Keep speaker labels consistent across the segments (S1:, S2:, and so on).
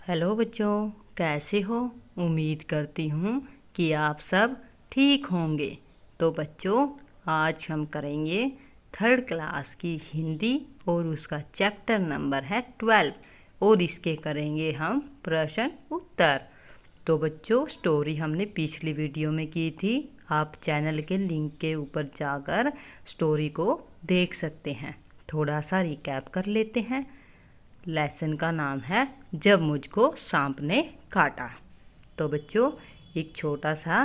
S1: Hello बच्चों, कैसे हो। उम्मीद करती हूँ कि आप सब ठीक होंगे। तो बच्चों, आज हम करेंगे थर्ड क्लास की हिंदी और उसका चैप्टर नंबर है 12 और इसके करेंगे हम प्रश्न उत्तर। तो बच्चों, स्टोरी हमने पिछली वीडियो में की थी। आप चैनल के लिंक के ऊपर जाकर स्टोरी को देख सकते हैं। थोड़ा सा रिकैप कर लेते हैं। लेसन का नाम है जब मुझको सांप ने काटा। तो बच्चों, एक छोटा सा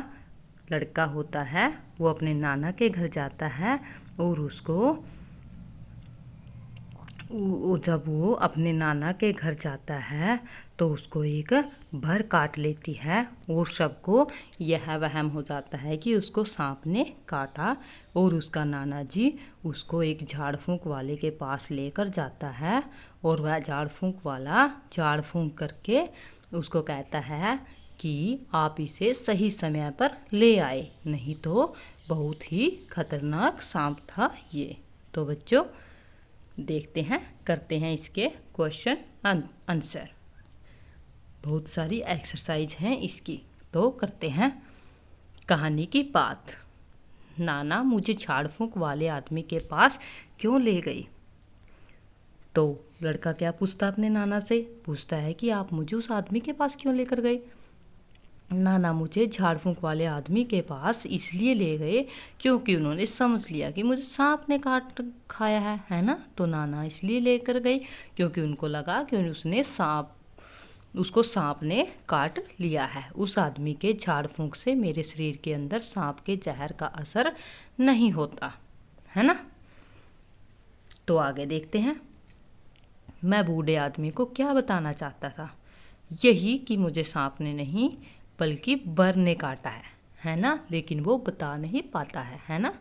S1: लड़का होता है, वो अपने नाना के घर जाता है और जब वो अपने नाना के घर जाता है तो उसको एक भर काट लेती है और सबको यह वहम हो जाता है कि उसको सांप ने काटा। और उसका नाना जी उसको एक झाड़ फूंक वाले के पास लेकर जाता है और वह झाड़ फूंक वाला झाड़ फूंक करके उसको कहता है कि आप इसे सही समय पर ले आए, नहीं तो बहुत ही खतरनाक सांप था ये। तो बच्चों, देखते हैं, करते हैं इसके क्वेश्चन आंसर। बहुत सारी एक्सरसाइज हैं इसकी, तो करते हैं। कहानी की बात। नाना मुझे झाड़ फूंक वाले आदमी के पास क्यों ले गई। तो लड़का क्या पूछता अपने नाना से, पूछता है कि आप मुझे उस आदमी के पास क्यों लेकर गए। नाना मुझे झाड़ फूंक वाले आदमी के पास इसलिए ले गए क्योंकि उन्होंने समझ लिया कि मुझे सांप ने काट खाया है ना। तो नाना इसलिए लेकर गई क्योंकि उनको लगा कि उसको सांप ने काट लिया है। उस आदमी के झाड़ फूंक से मेरे शरीर के अंदर सांप के जहर का असर नहीं होता है ना। तो आगे देखते हैं। मैं बूढ़े आदमी को क्या बताना चाहता था, यही कि मुझे सांप ने नहीं बल्कि बर ने काटा है ना। लेकिन वो बता नहीं पाता है ना।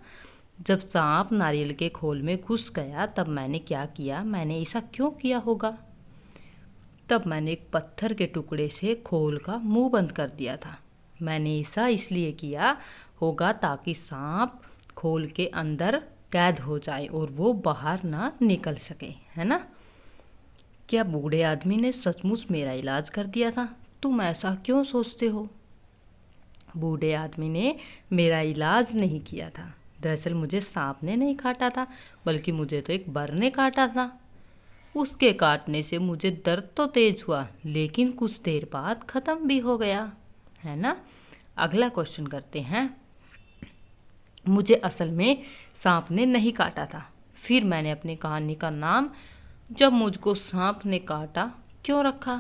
S1: जब सांप नारियल के खोल में घुस गया तब मैंने क्या किया, मैंने ऐसा क्यों किया होगा। तब मैंने एक पत्थर के टुकड़े से खोल का मुंह बंद कर दिया था। मैंने ऐसा इसलिए किया होगा ताकि सांप खोल के अंदर कैद हो जाए और वो बाहर ना निकल सके, है ना। क्या बूढ़े आदमी ने सचमुच मेरा इलाज कर दिया था। तुम ऐसा क्यों सोचते हो। बूढ़े आदमी ने मेरा इलाज नहीं किया था। दरअसल मुझे सांप ने नहीं काटा था, बल्कि मुझे तो एक बर ने काटा था। उसके काटने से मुझे दर्द तो तेज हुआ, लेकिन कुछ देर बाद खत्म भी हो गया, है ना। अगला क्वेश्चन करते हैं। मुझे असल में सांप ने नहीं काटा था। फिर मैंने अपनी कहानी का नाम जब मुझको सांप ने काटा क्यों रखा।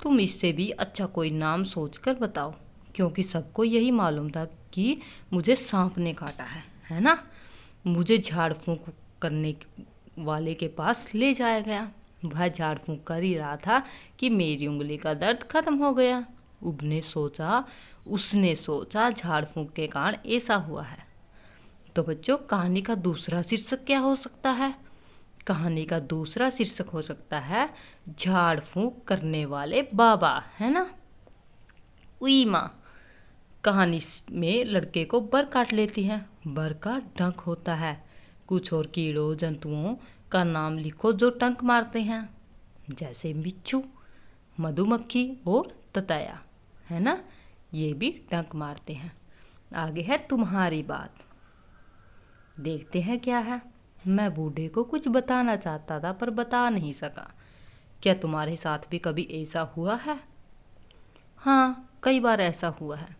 S1: तुम इससे भी अच्छा कोई नाम सोचकर बताओ, क्योंकि सबको यही मालूम था कि मुझे सांप ने काटा है ना। मुझे झाड़ फूंक करने वाले के पास ले जाया गया। वह झाड़ फूंक कर ही रहा था कि मेरी उंगली का दर्द खत्म हो गया। उसने सोचा झाड़ फूंक के कारण ऐसा हुआ है। तो बच्चों, कहानी का दूसरा शीर्षक क्या हो सकता है। कहानी का दूसरा शीर्षक हो सकता है झाड़ फूंक करने वाले बाबा, है ना। उई माँ। कहानी में लड़के को बर काट लेती है। बर का डंक होता है। कुछ और कीड़ों जंतुओं का नाम लिखो जो डंक मारते हैं, जैसे बिच्छू, मधुमक्खी और ततैया, है ना। ये भी डंक मारते हैं। आगे है तुम्हारी बात। देखते हैं क्या है। मैं बूढ़े को कुछ बताना चाहता था पर बता नहीं सका। क्या तुम्हारे साथ भी कभी ऐसा हुआ है। हाँ, कई बार ऐसा हुआ है,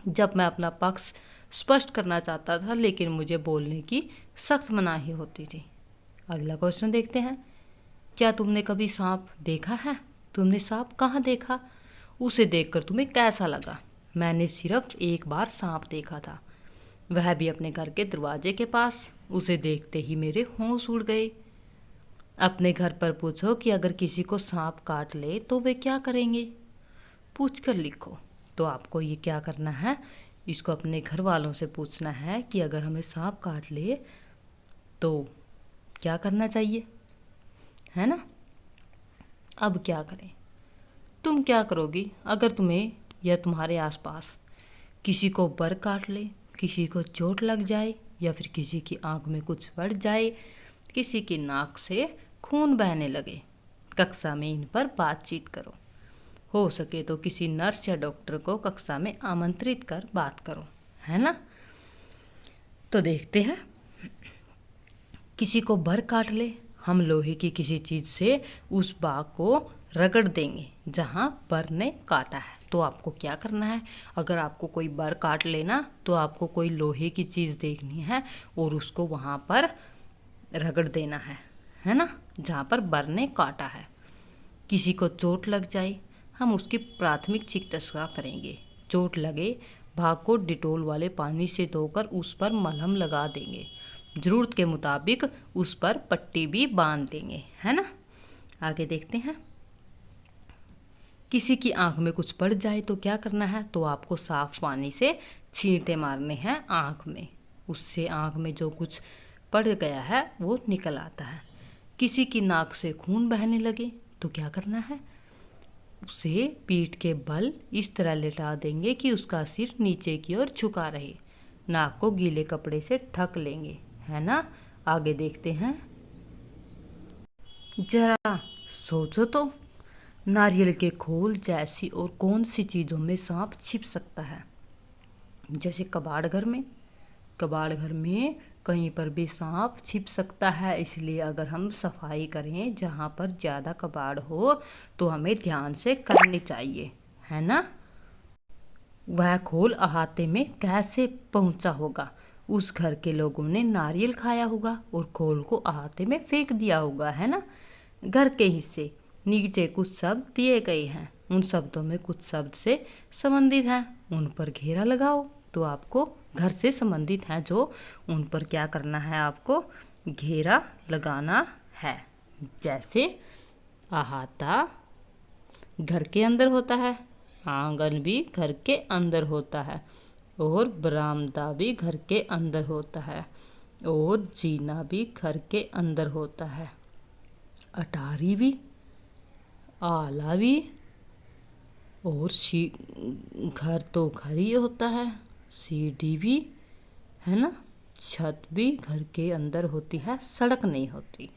S1: जब मैं अपना पक्ष स्पष्ट करना चाहता था लेकिन मुझे बोलने की सख्त मनाही होती थी। अगला क्वेश्चन देखते हैं। क्या तुमने कभी सांप देखा है। तुमने सांप कहाँ देखा। उसे देखकर तुम्हें कैसा लगा। मैंने सिर्फ एक बार सांप देखा था, वह भी अपने घर के दरवाजे के पास। उसे देखते ही मेरे होश उड़ गए। अपने घर पर पूछो कि अगर किसी को सांप काट ले तो वे क्या करेंगे। पूछ कर लिखो। तो आपको ये क्या करना है, इसको अपने घर वालों से पूछना है कि अगर हमें सांप काट ले तो क्या करना चाहिए, है ना। अब क्या करें। तुम क्या करोगी अगर तुम्हें या तुम्हारे आसपास किसी को बर काट ले, किसी को चोट लग जाए या फिर किसी की आंख में कुछ पड़ जाए, किसी की नाक से खून बहने लगे। कक्षा में इन पर बातचीत करो। हो सके तो किसी नर्स या डॉक्टर को कक्षा में आमंत्रित कर बात करो, है ना। तो देखते हैं, किसी को बर काट ले, हम लोहे की किसी चीज़ से उस बाघ को रगड़ देंगे जहाँ बर ने काटा है। तो आपको क्या करना है, अगर आपको कोई बर काट लेना तो आपको कोई लोहे की चीज़ देखनी है और उसको वहाँ पर रगड़ देना है ना, जहाँ पर बर ने काटा है। किसी को चोट लग जाए, हम उसकी प्राथमिक चिकित्सा करेंगे। चोट लगे, भाग को डिटोल वाले पानी से धोकर उस पर मलहम लगा देंगे, ज़रूरत के मुताबिक उस पर पट्टी भी बांध देंगे, है ना। आगे देखते हैं, किसी की आंख में कुछ पड़ जाए तो क्या करना है, तो आपको साफ पानी से छींटे मारने हैं आंख में, उससे आंख में जो कुछ पड़ गया है वो निकल आता है। किसी की नाक से खून बहने लगे तो क्या करना है, उसे पीठ के बल इस तरह लेटा देंगे कि उसका सिर नीचे की ओर झुका रहे, नाक को गीले कपड़े से ढक लेंगे, है ना। आगे देखते हैं, जरा सोचो तो, नारियल के खोल जैसी और कौन सी चीज़ों में सांप छिप सकता है। जैसे कबाड़ घर में कहीं पर भी सांप छिप सकता है, इसलिए अगर हम सफाई करें जहाँ पर ज़्यादा कबाड़ हो तो हमें ध्यान से करनी चाहिए, है ना। वह खोल अहाते में कैसे पहुँचा होगा, उस घर के लोगों ने नारियल खाया होगा और खोल को अहाते में फेंक दिया होगा, है ना। घर के हिस्से नीचे कुछ शब्द दिए गए हैं, उन शब्दों में कुछ शब्द से संबंधित हैं, उन पर घेरा लगाओ। तो आपको घर से संबंधित हैं जो, उन पर क्या करना है, आपको घेरा लगाना है। जैसे अहाता घर के अंदर होता है, आंगन भी घर के अंदर होता है, और बरामदा भी घर के अंदर होता है, और जीना भी घर के अंदर होता है, अटारी भी, आला भी, और घर तो घर ही होता है, सीढ़ी भी, है ना। छत भी घर के अंदर होती है, सड़क नहीं होती।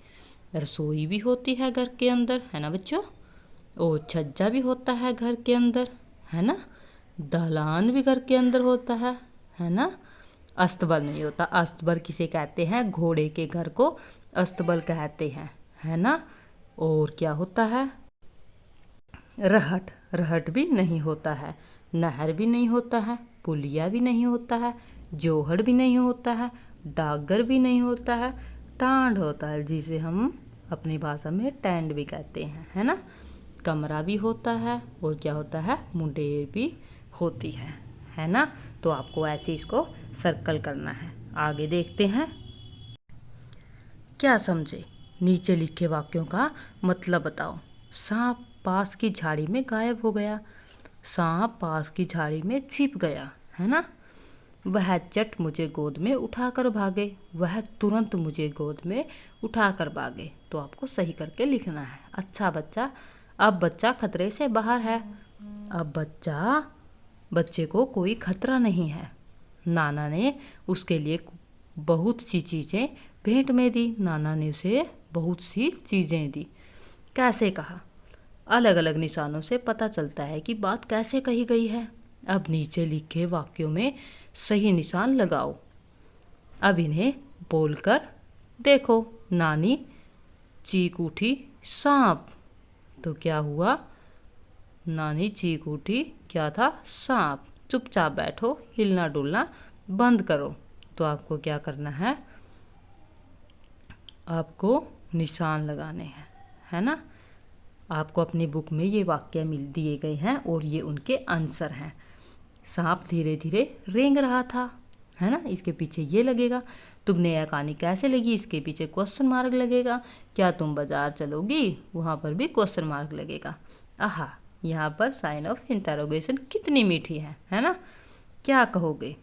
S1: रसोई भी होती है घर के अंदर, है ना बच्चों। और छज्जा भी होता है घर के अंदर, है ना। दालान भी घर के अंदर होता है ना। अस्तबल नहीं होता, अस्तबल किसे कहते हैं, घोड़े के घर को अस्तबल कहते हैं, है ना। और क्या होता है, रहट भी नहीं होता है, नहर भी नहीं होता है, पुलिया भी नहीं होता है, जोहड़ भी नहीं होता है, डागर भी नहीं होता है, टांड होता है जिसे हम अपनी भाषा में टैंड भी कहते हैं, है ना। कमरा भी होता है, और क्या होता है, मुंडेर भी होती है ना। तो आपको ऐसे इसको सर्कल करना है। आगे देखते हैं, क्या समझे, नीचे लिखे वाक्यों का मतलब बताओ। सांप पास की झाड़ी में गायब हो गया, सांप पास की झाड़ी में छिप गया, है ना। वह चट मुझे गोद में उठाकर भागे, वह तुरंत मुझे गोद में उठाकर भागे। तो आपको सही करके लिखना है। अच्छा बच्चा, अब बच्चा खतरे से बाहर है, अब बच्चे को कोई खतरा नहीं है। नाना ने उसके लिए बहुत सी चीज़ें भेंट में दी, नाना ने उसे बहुत सी चीज़ें दी। कैसे कहा, अलग अलग निशानों से पता चलता है कि बात कैसे कही गई है। अब नीचे लिखे वाक्यों में सही निशान लगाओ। अब इन्हें बोलकर देखो। नानी चीख उठी, सांप। तो क्या हुआ, नानी चीख उठी, क्या था, सांप। चुपचाप बैठो, हिलना डुलना बंद करो। तो आपको क्या करना है, आपको निशान लगाने हैं, है ना। आपको अपनी बुक में ये वाक्य दिए गए हैं और ये उनके आंसर हैं। सांप धीरे धीरे रेंग रहा था, है ना, इसके पीछे ये लगेगा। तुमने यह कहानी कैसे लगी, इसके पीछे क्वेश्चन मार्क लगेगा। क्या तुम बाजार चलोगी, वहाँ पर भी क्वेश्चन मार्क लगेगा। आहा, यहाँ पर साइन ऑफ इंटरोगेशन कितनी मीठी है ना। क्या कहोगे,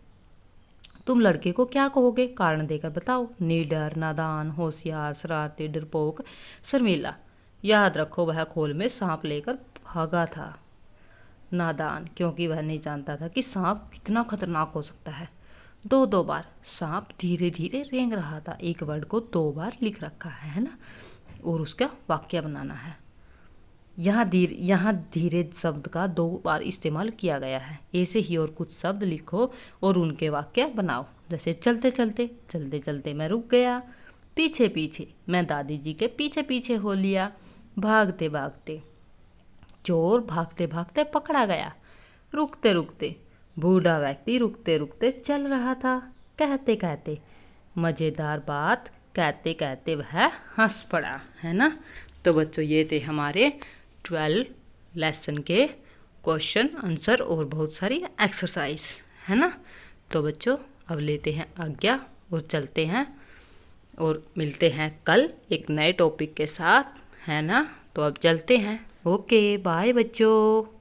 S1: तुम लड़के को क्या कहोगे, कारण देकर बताओ। निडर, नादान, होशियार, शरारती, डरपोक, शर्मीला। याद रखो वह खोल में सांप लेकर भागा था। नादान, क्योंकि वह नहीं जानता था कि सांप कितना खतरनाक हो सकता है। दो बार सांप धीरे धीरे रेंग रहा था, एक वर्ड को 2 बार लिख रखा है ना, और उसका वाक्य बनाना है। यहाँ धीरे शब्द का 2 बार इस्तेमाल किया गया है। ऐसे ही और कुछ शब्द लिखो और उनके वाक्य बनाओ। जैसे चलते चलते मैं रुक गया, पीछे पीछे मैं दादी जी के पीछे पीछे हो लिया, भागते भागते चोर भागते भागते पकड़ा गया, रुकते रुकते बूढ़ा व्यक्ति रुकते रुकते चल रहा था, कहते कहते मज़ेदार बात कहते कहते वह हंस पड़ा, है ना। तो बच्चों ये थे हमारे 12 लेसन के क्वेश्चन आंसर और बहुत सारी एक्सरसाइज, है ना। तो बच्चों अब लेते हैं आज्ञा और चलते हैं और मिलते हैं कल एक नए टॉपिक के साथ, है ना। तो अब चलते हैं। ओके बाय बच्चों।